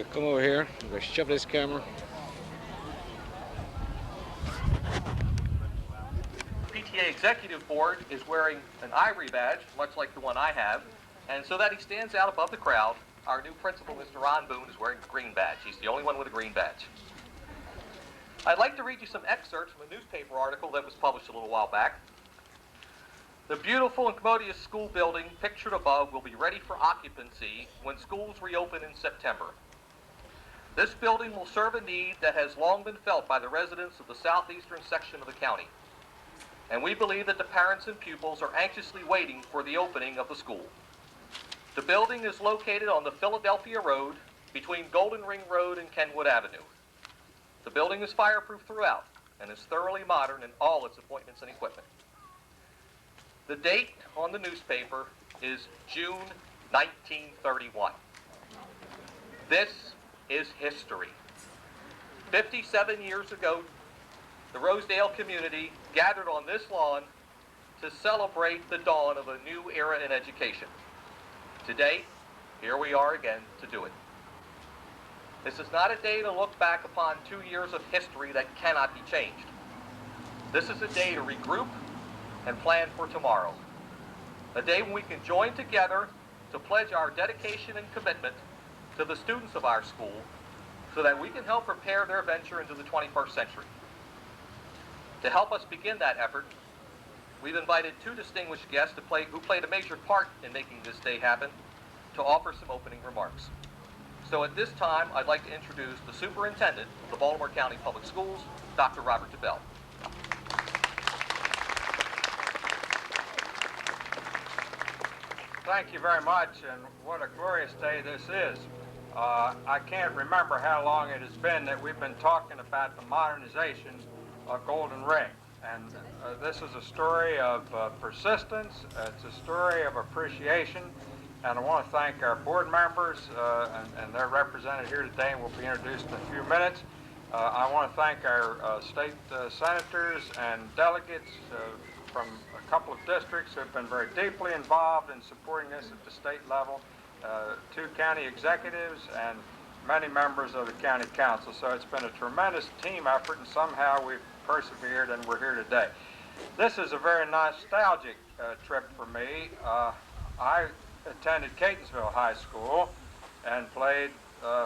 gonna come over here. I'm gonna shove this camera. PTA Executive Board is wearing an ivory badge, much like the one I have, and so that he stands out above the crowd, our new principal, Mr. Ron Boone, is wearing a green badge. He's the only one with a green badge. I'd like to read you some excerpts from a newspaper article that was published a little while back. The beautiful and commodious school building pictured above will be ready for occupancy when schools reopen in September. This building will serve a need that has long been felt by the residents of the southeastern section of the county. And we believe that the parents and pupils are anxiously waiting for the opening of the school. The building is located on the Philadelphia Road between Golden Ring Road and Kenwood Avenue. The building is fireproof throughout and is thoroughly modern in all its appointments and equipment. The date on the newspaper is June 1931. This is history. 57 years ago, the Rosedale community gathered on this lawn to celebrate the dawn of a new era in education. Today, here we are again to do it. This is not a day to look back upon 2 years of history that cannot be changed. This is a day to regroup and plan for tomorrow. A day when we can join together to pledge our dedication and commitment to the students of our school so that we can help prepare their venture into the 21st century. To help us begin that effort, we've invited two distinguished guests who played a major part in making this day happen to offer some opening remarks. So at this time, I'd like to introduce the Superintendent of the Baltimore County Public Schools, Dr. Robert DeBell. Thank you very much, and what a glorious day this is. I can't remember how long it has been that we've been talking about the modernization of Golden Ring. And this is a story of persistence, it's a story of appreciation, and I want to thank our board members, and they're represented here today and will be introduced in a few minutes. I want to thank our state senators and delegates from a couple of districts who have been very deeply involved in supporting this at the state level, two county executives, and many members of the county council. So it's been a tremendous team effort, and somehow we've persevered and we're here today. This is a very nostalgic trip for me. I attended Catonsville High School and played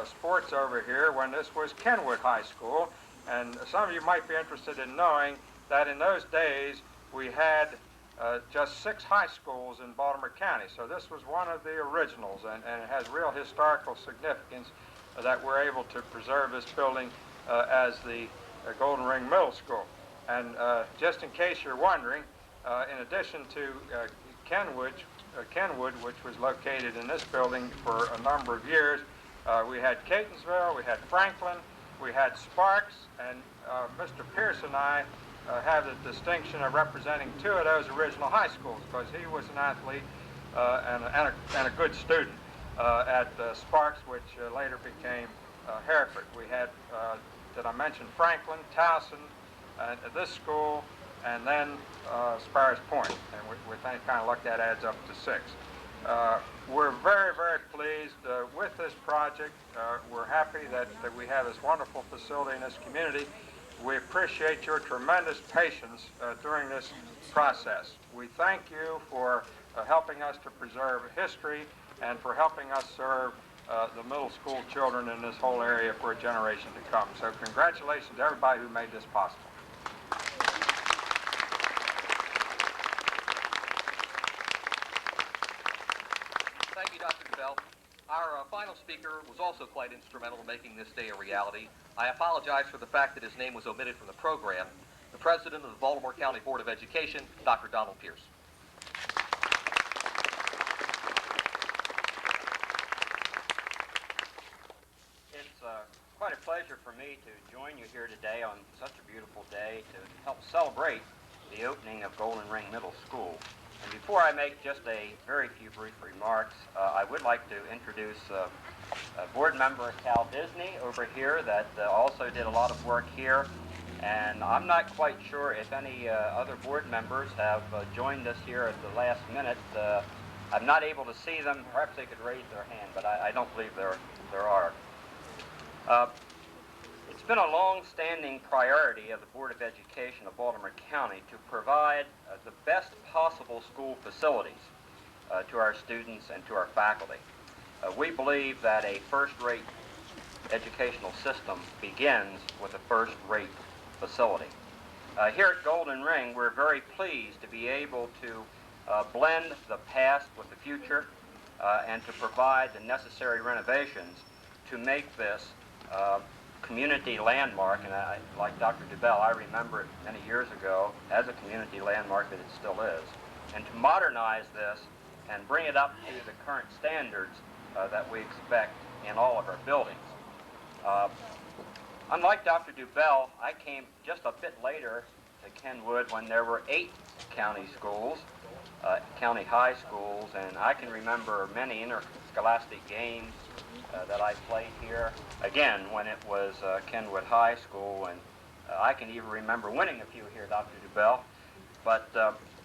sports over here when this was Kenwood High School, and some of you might be interested in knowing that in those days we had just 6 high schools in Baltimore County, so this was one of the originals, and it has real historical significance that we're able to preserve this building as the Golden Ring Middle School. And just in case you're wondering, in addition to Kenwood, which was located in this building for a number of years, we had Catonsville, we had Franklin, we had Sparks, and Mr. Pierce and I have the distinction of representing 2 of those original high schools because he was an athlete and a good student at Sparks, which later became Hereford. We had, did I mention Franklin, Towson, at this school, and then Sparrows Point, and we think kind of like that adds up to 6. We're very, very pleased with this project. We're happy that we have this wonderful facility in this community. We appreciate your tremendous patience during this process. We thank you for helping us to preserve history and for helping us serve the middle school children in this whole area for a generation to come. So congratulations to everybody who made this possible. Thank you, Dr. DeBell. Our final speaker was also quite instrumental in making this day a reality. I apologize for the fact that his name was omitted from the program. The President of the Baltimore County Board of Education, Dr. Donald Pierce. It's quite a pleasure for me to join you here today on such a beautiful day to help celebrate the opening of Golden Ring Middle School. And before I make just a very few brief remarks, I would like to introduce a board member, Cal Disney, over here that also did a lot of work here. And I'm not quite sure if any other board members have joined us here at the last minute. I'm not able to see them. Perhaps they could raise their hand, but I don't believe there are. Uh, it's been a long-standing priority of the Board of Education of Baltimore County to provide the best possible school facilities to our students and to our faculty. We believe that a first-rate educational system begins with a first-rate facility. Here at Golden Ring, we're very pleased to be able to blend the past with the future and to provide the necessary renovations to make this community landmark. And like Dr. DuBell, I remember it many years ago as a community landmark that it still is. And to modernize this and bring it up to the current standards that we expect in all of our buildings. Unlike Dr. DuBell, I came just a bit later to Kenwood when there were 8 county schools, county high schools, and I can remember many interscholastic games that I played here, again, when it was Kenwood High School, and I can even remember winning a few here, Dr. DuBell. But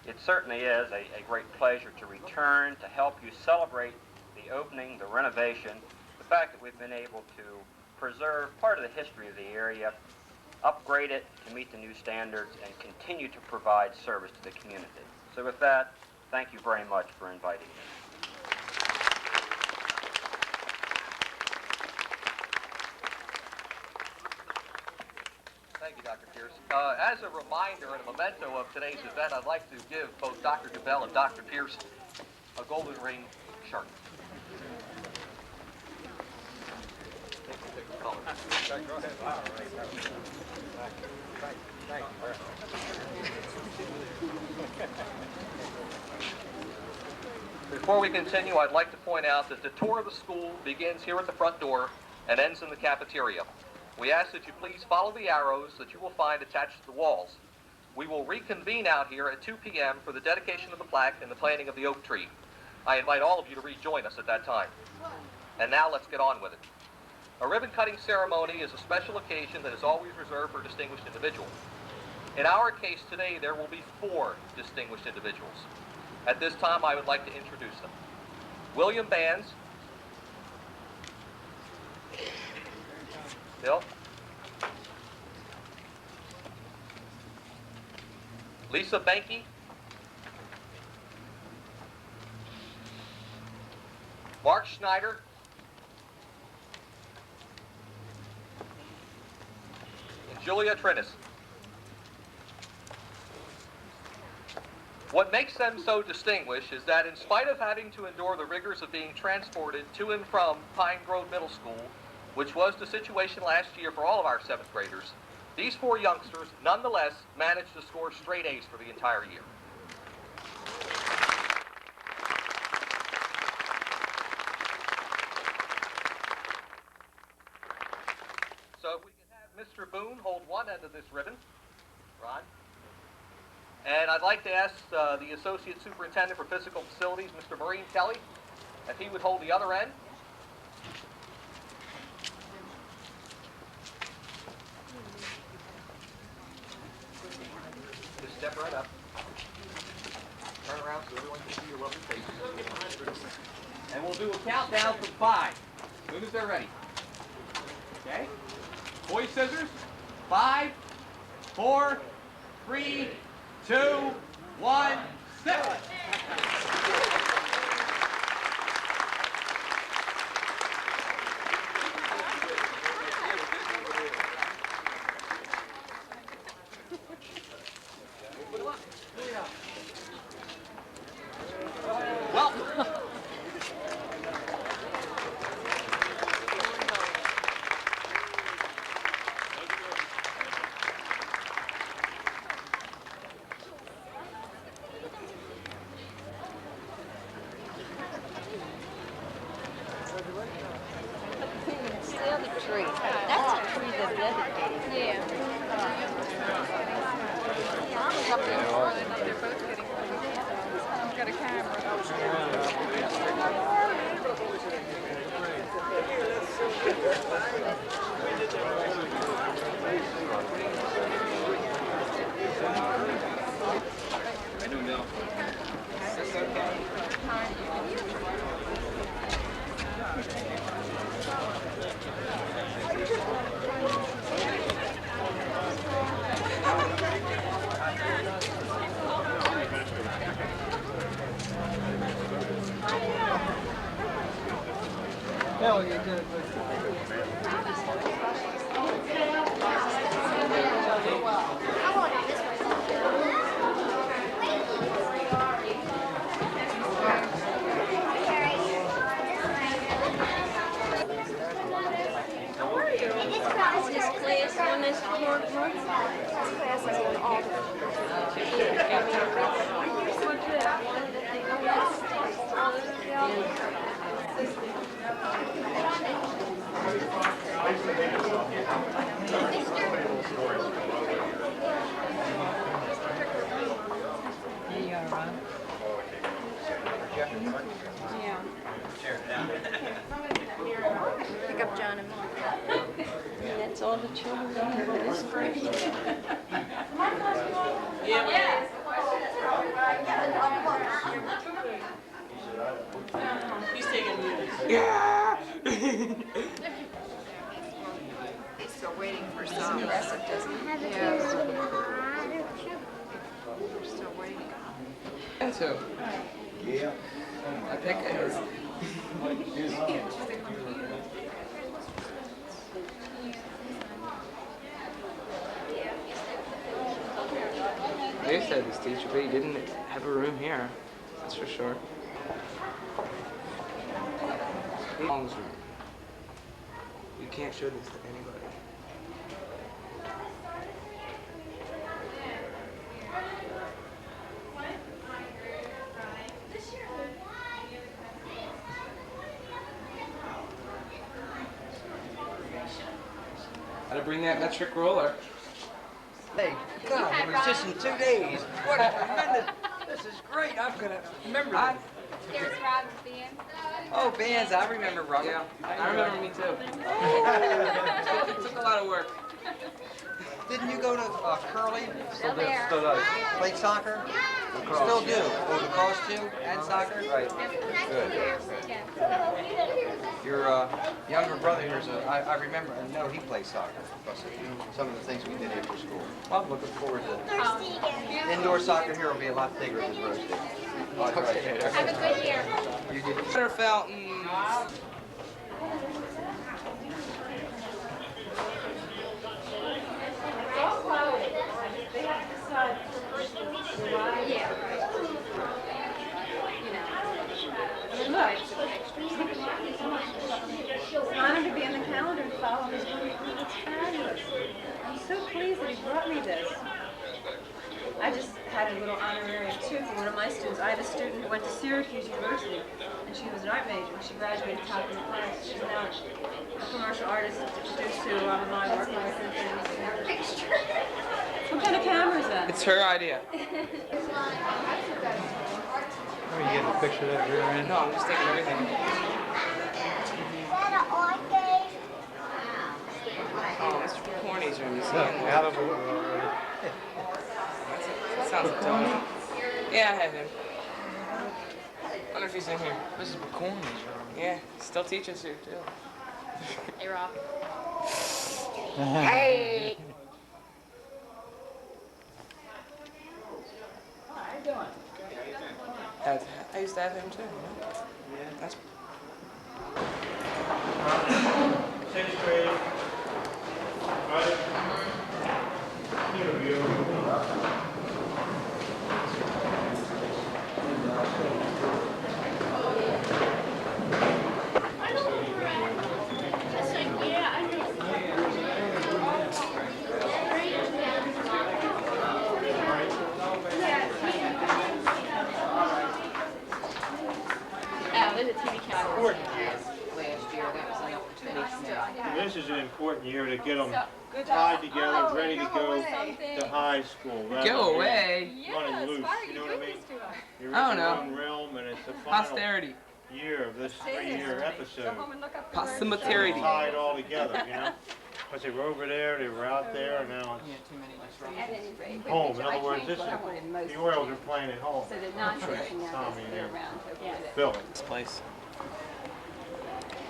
it certainly is a great pleasure to return to help you celebrate the opening, the renovation, the fact that we've been able to preserve part of the history of the area, upgrade it to meet the new standards, and continue to provide service to the community. So with that, thank you very much for inviting me. Thank you, Dr. Pierce. As a reminder and a memento of today's event, I'd like to give both Dr. DuBell and Dr. Pierce a Golden Ring shirt. Before we continue, I'd like to point out that the tour of the school begins here at the front door and ends in the cafeteria. We ask that you please follow the arrows that you will find attached to the walls. We will reconvene out here at 2 p.m. for the dedication of the plaque and the planting of the oak tree. I invite all of you to rejoin us at that time. And now let's get on with it. A ribbon-cutting ceremony is a special occasion that is always reserved for distinguished individuals. In our case today, there will be 4 distinguished individuals. At this time, I would like to introduce them. William Bands. Bill. Lisa Benke. Mark Schneider. And Julia Trinis. What makes them so distinguished is that in spite of having to endure the rigors of being transported to and from Pine Grove Middle School, which was the situation last year for all of our 7th graders, these 4 youngsters nonetheless managed to score straight A's for the entire year. So if we can have Mr. Boone hold one end of this ribbon, Ron. And I'd like to ask the Associate Superintendent for Physical Facilities, Mr. Maureen Kelly, if he would hold the other end. Just step right up. Turn around so everyone can see your lovely faces. And we'll do a countdown from 5. As soon as they're ready. Okay? Boy scissors. 5, 4, 3, 2, 1, step! Welcome. Still the tree. That's a tree that's dedicated. Yeah. I was up there early enough, they're both getting ready. Got a camera. I do know. Is this okay? Oh, you did a good job. This class on this floor. This class is on all Yeah. Pick up John and Mark. And that's all the children that have in this grade. He's taking music. He's still waiting for some. Yes, it doesn't. Yeah. We're still waiting. And so, yeah, I pick it. They said this teacher, but he didn't have a room here. That's for sure. Long's room. You can't show this to anybody. Gotta bring that metric roller. Hey, God, it was just in 2 days. What a tremendous, this is great. I'm gonna remember that. There's Rob's band. Oh, bands, I remember Robert. Yeah, I remember me too. It took a lot of work. Didn't you go to Curly? Still there. Played soccer? Still do. Oh, lacrosse too? And soccer? Right. Good. Your younger brother here's I remember, and no, he plays soccer. Because of some of the things we did after school. Well, I'm looking forward to indoor soccer here will be a lot bigger than Rose Day. Okay. Have a good year. You did. Water fountains. It's an honor to be on the calendar and follow his work. It's fabulous. I'm so pleased that he brought me this. I just had a little honorarium too for one of my students. I have a student who went to Syracuse University, and she was an art major. She graduated top of the class. She's now a commercial artist introduced to my work and things. What kind of camera is that? It's her idea. Are you getting a picture of that rear end? No, I'm just taking everything. Oh, Mr. Corny's room. You see him? Out of order. That sounds like Tony. Yeah, I have him. Wonder if he's in here. This is McCorney's room. Yeah, he still teaches here too. Hey, Rob. Hey! I used to have him too. Yeah. That's. Sixth grade. Right. Here we go. This is an important year to get them tied together, ready to go to high school. Go away. Running loose, you know what I mean? You're in I don't your know. own realm, and it's the final Posterity. year of this 3-year episode. Posterity. Tied all together, you know? Because they were over there, they were out there, and now it's home. In other words, this is the Orioles are playing at home. So they're not taking out Tommy they're and around. Bill. This place.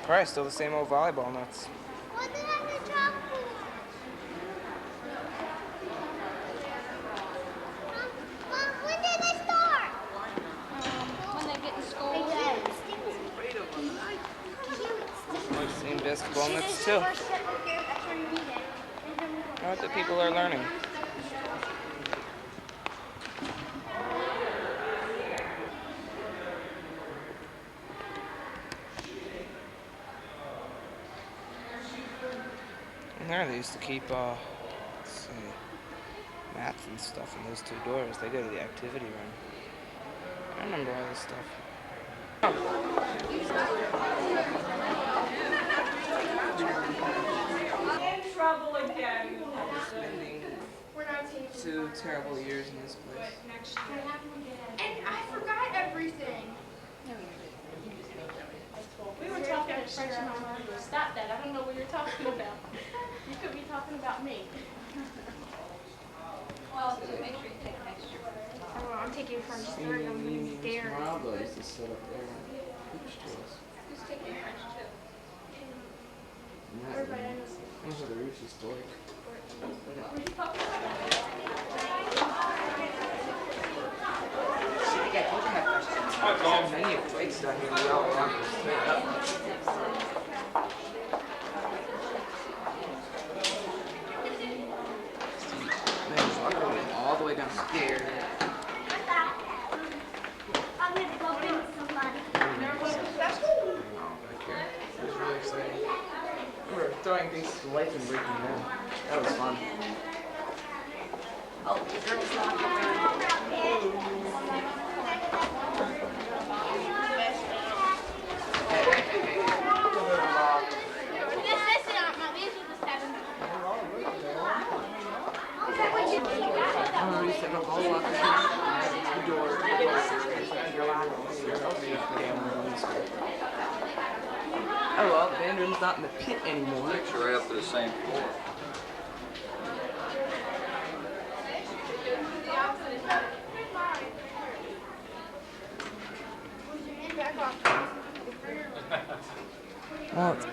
Probably still the same old volleyball nuts. What did I have to drop for? Mom, when did they start? When they get in school. basketball nets too. Not that people are learning. And there they used to keep, let's see, mats and stuff in those two doors. They go to the activity room. I remember all this stuff. In trouble again. Spending 2 terrible years in this place. And I forgot everything. We were talking at French and stop that. I don't know what you're talking about. You could be talking about me. Well, just make sure you take an extra. Oh, I'm taking French 3. I'm going to be scared. Marlboro used to sit up there and preach to us. Just take an French too. Those are the Ruchie's boy. Many plates down here, we all want to straight up. Man, walking all the way downstairs. I'm gonna go bring somebody. It was really exciting. We were throwing things to life and breaking them. That was fun. Oh, the girls locked around. We set up all lockers, the door, oh well, the band room's not in the pit anymore. Picture right up to the same floor. Well, it's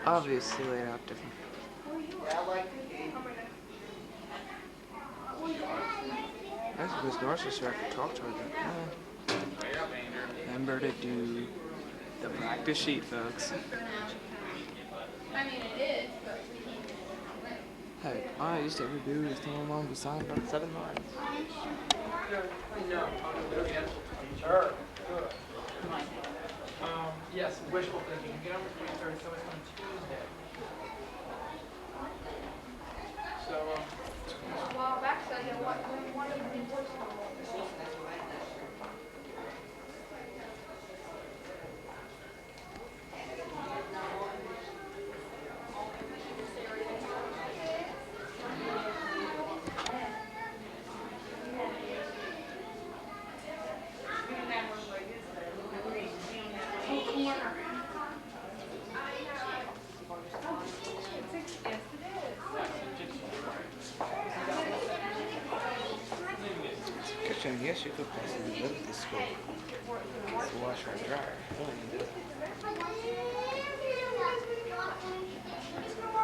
obviously laid out different. That's because Norris so I could talk to her. Remember to do the practice sheet, folks. I mean, it is, but Hey, all I used to ever do is tell my mom to sign about 7 lines. Sure. Good. Yes, wishful thinking. You get on the 23rd, so it's on Tuesday. So, a while back, so you know what, one of the voice. Kitchen, yes, you could possibly live at this school. It's a washer and dryer.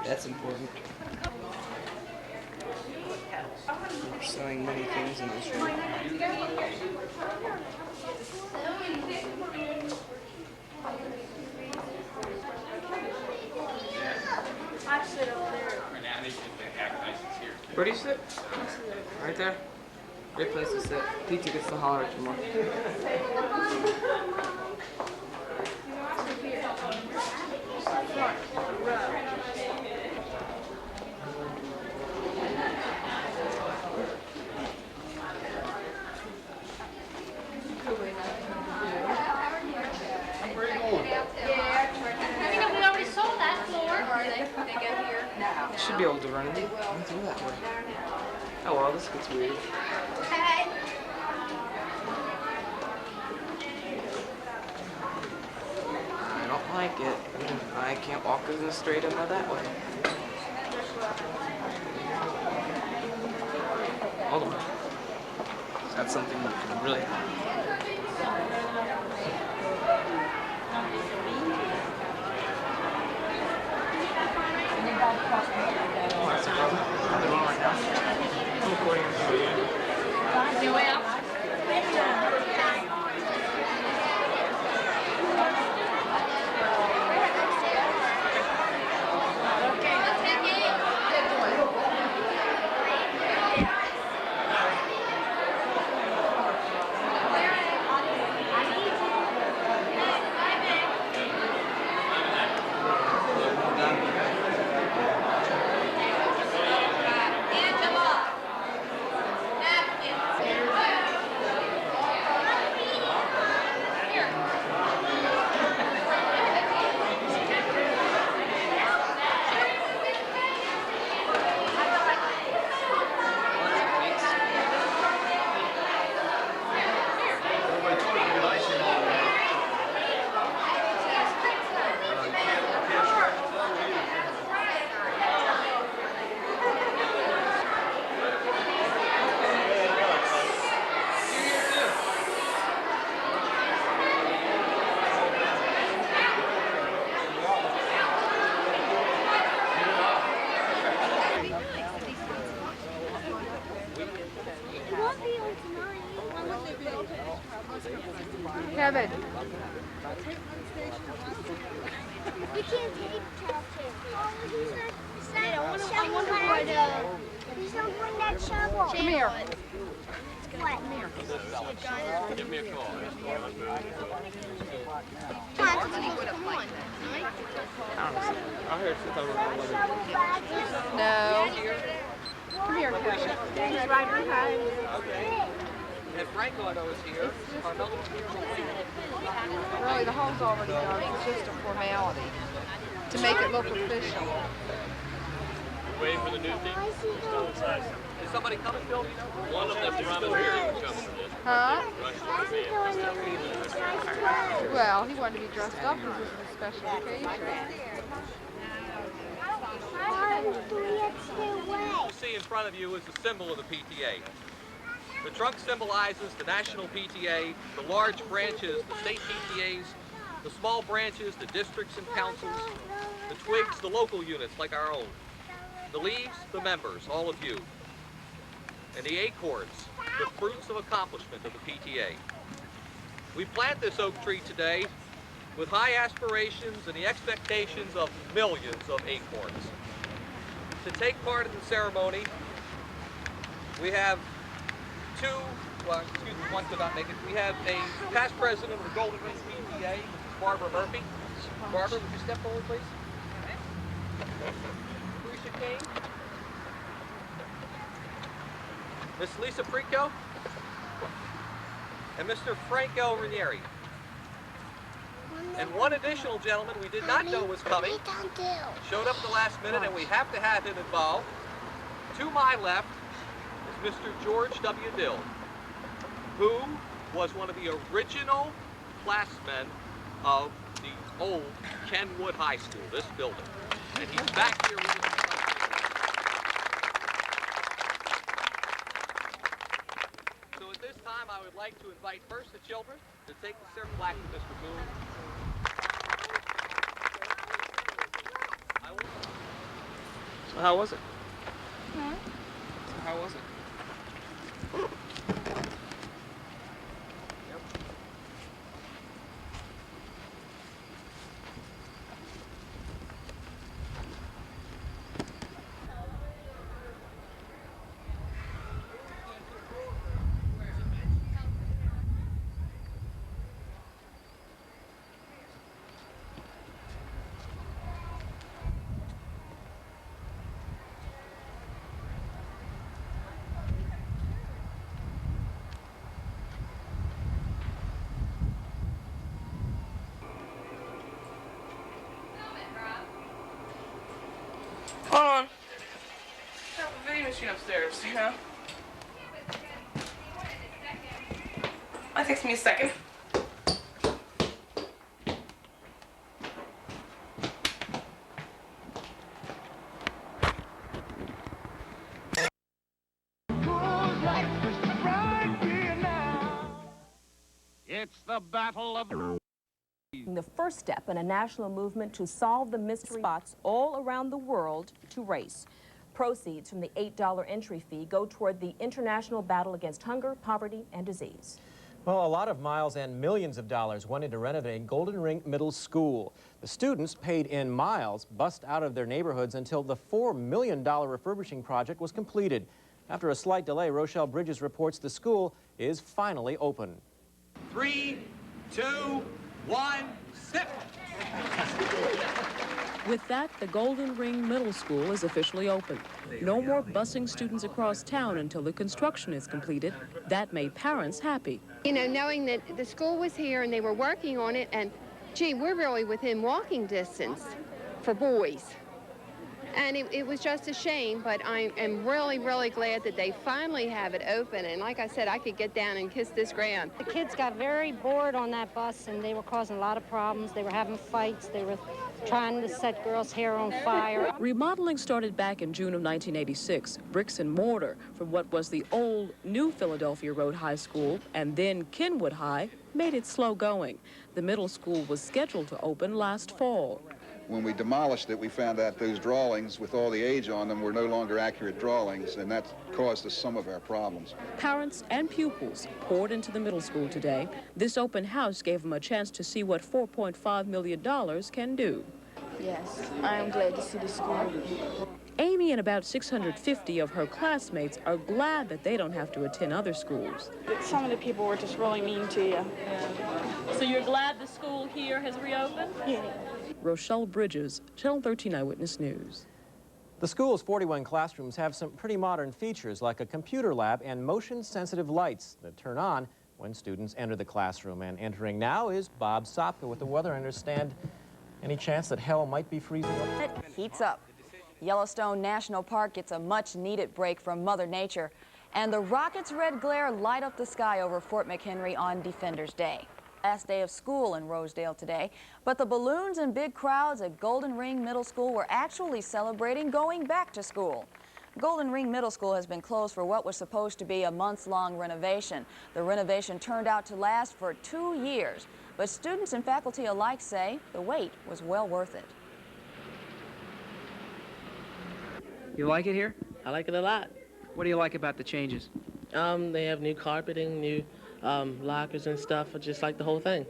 That's important. We're selling many things in this room. I sit over there. Where do you sit? Right there? Great place to sit. Pizza gets to holler at you more. Should be able to run it. Don't do that way. Oh well, this gets weird. I don't like it. I can't walk as straight into that way. Hold on. That's something you can really. Oh, that's a problem. I'm the wrong right now. I'm recording. We can't take Charles here. Oh, he's not. Yeah, I wonder what, He's not bring that shovel. Come here. What? Give me a call. Come on. I heard since I was No. Come here, Kesha. He's right behind you. Okay. If Franco I know is here, Carmelo is here. Really, the hole's already done. It's just a formality to make it look official. Waiting for the new team. Is somebody coming, Bill? One of them's around here. Huh? Well, he wanted to be dressed up because this is a special occasion. What you see in front of you is the symbol of the PTA. The trunk symbolizes the national PTA, the large branches, the state PTAs, the small branches, the districts and councils, the twigs, the local units like our own, the leaves, the members, all of you, and the acorns, the fruits of accomplishment of the PTA. We plant this oak tree today with high aspirations and the expectations of millions of acorns. To take part in the ceremony, we have one could not make it. We have a past president of the Golden Ring PTA, Mrs. Barbara Murphy. Barbara, would you step forward, please? Felicia Kane. Miss Lisa Frico. And Mr. Franco Ranieri. And one additional gentleman we did not know was coming. Showed up at the last minute, and we have to have him involved. To my left is Mr. George W. Dill, who was one of the original classmen of the old Kenwood High School, this building. And he's back here with us. So at this time, I would like to invite first the children to take the ceremony back to Mr. Boone. So how was it? Huh? So how was it? Hold on. I have a vending machine upstairs, you know? It takes me a second. It's the battle of The first step in a national movement to solve the mystery spots all around the world to race. Proceeds from the $8 entry fee go toward the international battle against hunger, poverty, and disease. Well, a lot of miles and millions of dollars went into renovating Golden Ring Middle School. The students paid in miles, bussed out of their neighborhoods until the $4 million refurbishing project was completed. After a slight delay, Rochelle Bridges reports the school is finally open. 3, 2, 1, sip. With that, the Golden Ring Middle School is officially open. No more busing students across town until the construction is completed. That made parents happy. You know, knowing that the school was here and they were working on it, and gee, we're really within walking distance for boys. And it was just a shame, but I am really, really glad that they finally have it open. And like I said, I could get down and kiss this ground. The kids got very bored on that bus, and they were causing a lot of problems. They were having fights. They were trying to set girls' hair on fire. Remodeling started back in June of 1986. Bricks and mortar from what was the old New Philadelphia Road High School and then Kenwood High made it slow going. The middle school was scheduled to open last fall. When we demolished it, we found out those drawings with all the age on them were no longer accurate drawings, and that caused us some of our problems. Parents and pupils poured into the middle school today. This open house gave them a chance to see what $4.5 million can do. Yes, I am glad to see the school. Amy and about 650 of her classmates are glad that they don't have to attend other schools. Some of the people were just really mean to you. So you're glad the school here has reopened? Yeah. Rochelle Bridges, Channel 13 Eyewitness News. The school's 41 classrooms have some pretty modern features like a computer lab and motion-sensitive lights that turn on when students enter the classroom. And entering now is Bob Sopka with the weather. I understand any chance that hell might be freezing up? It heats up. Yellowstone National Park gets a much-needed break from Mother Nature, and the rockets' red glare light up the sky over Fort McHenry on Defenders Day. Last day of school in Rosedale today, but the balloons and big crowds at Golden Ring Middle School were actually celebrating going back to school. Golden Ring Middle School has been closed for what was supposed to be a months-long renovation. The renovation turned out to last for 2 years, but students and faculty alike say the wait was well worth it. You like it here? I like it a lot. What do you like about the changes? They have new carpeting, new lockers and stuff. I just like the whole thing.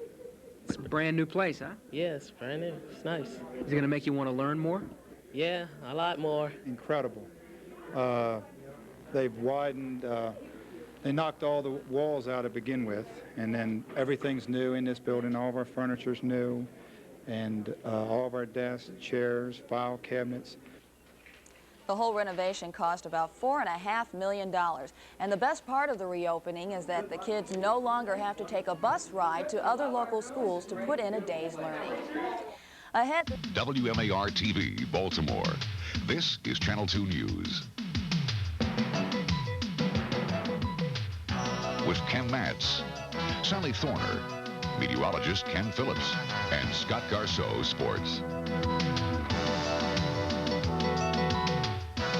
It's a brand new place, huh? Yes, brand new. It's nice. Is it going to make you want to learn more? Yeah, a lot more. Incredible. They've widened, they knocked all the walls out to begin with, and then everything's new in this building. All of our furniture's new, and all of our desks, chairs, file cabinets. The whole renovation cost about $4.5 million. And the best part of the reopening is that the kids no longer have to take a bus ride to other local schools to put in a day's learning. Ahead. WMAR-TV, Baltimore. This is Channel 2 News. With Ken Matz, Sally Thorner, meteorologist Ken Phillips, and Scott Garceau, sports.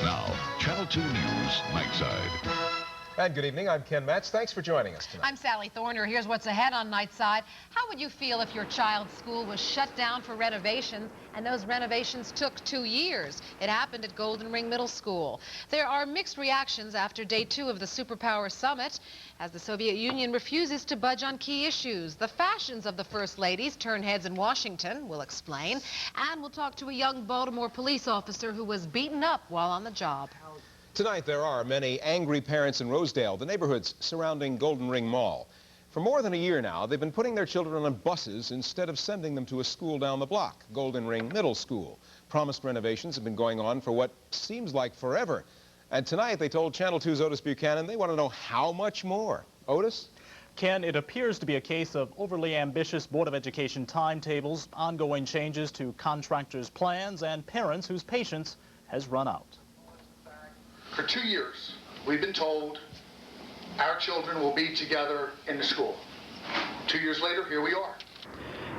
Now, Channel 2 News, Nightside. And good evening, I'm Ken Matz. Thanks for joining us tonight. I'm Sally Thorner. Here's what's ahead on Nightside. How would you feel if your child's school was shut down for renovations, and those renovations took 2 years? It happened at Golden Ring Middle School. There are mixed reactions after day 2 of the Superpower Summit, as the Soviet Union refuses to budge on key issues. The fashions of the First Ladies turn heads in Washington, we'll explain. And we'll talk to a young Baltimore police officer who was beaten up while on the job. Tonight, there are many angry parents in Rosedale, the neighborhoods surrounding Golden Ring Mall. For more than a year now, they've been putting their children on buses instead of sending them to a school down the block, Golden Ring Middle School. Promised renovations have been going on for what seems like forever. And tonight, they told Channel 2's Otis Buchanan they want to know how much more. Otis? Ken, it appears to be a case of overly ambitious Board of Education timetables, ongoing changes to contractors' plans, and parents whose patience has run out. For 2 years, we've been told our children will be together in the school. 2 years later, here we are.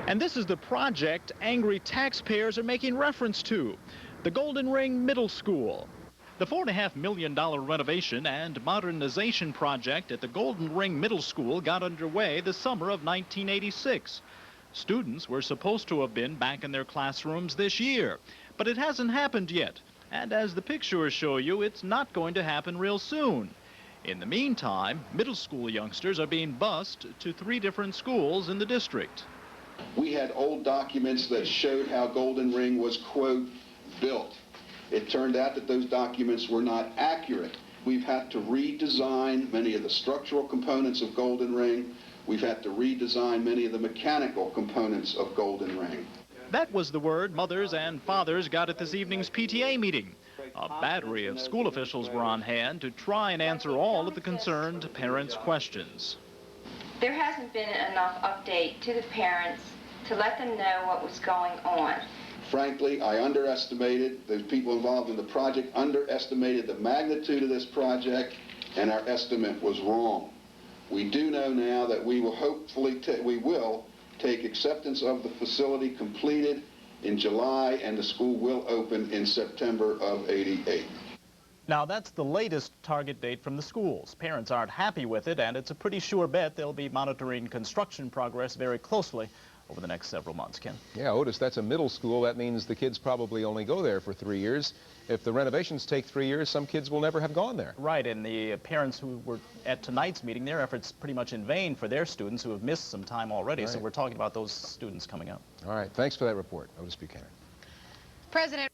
And this is the project angry taxpayers are making reference to, the Golden Ring Middle School. The $4.5 million renovation and modernization project at the Golden Ring Middle School got underway the summer of 1986. Students were supposed to have been back in their classrooms this year, but it hasn't happened yet. And as the pictures show you, it's not going to happen real soon. In the meantime, middle school youngsters are being bused to 3 different schools in the district. We had old documents that showed how Golden Ring was, quote, built. It turned out that those documents were not accurate. We've had to redesign many of the structural components of Golden Ring. We've had to redesign many of the mechanical components of Golden Ring. That was the word mothers and fathers got at this evening's PTA meeting. A battery of school officials were on hand to try and answer all of the concerned parents' questions. There hasn't been enough update to the parents to let them know what was going on. Frankly, I underestimated, those people involved in the project underestimated the magnitude of this project, and our estimate was wrong. We do know now that we will hopefully take acceptance of the facility completed in July, and the school will open in September of '88. Now, that's the latest target date from the schools. Parents aren't happy with it, and it's a pretty sure bet they'll be monitoring construction progress very closely over the next several months. Ken? Yeah, Otis, that's a middle school. That means the kids probably only go there for 3 years. If the renovations take 3 years, some kids will never have gone there. Right, and the parents who were at tonight's meeting, their efforts pretty much in vain for their students who have missed some time already. Right. So we're talking about those students coming up. All right, thanks for that report, Otis Buchanan. President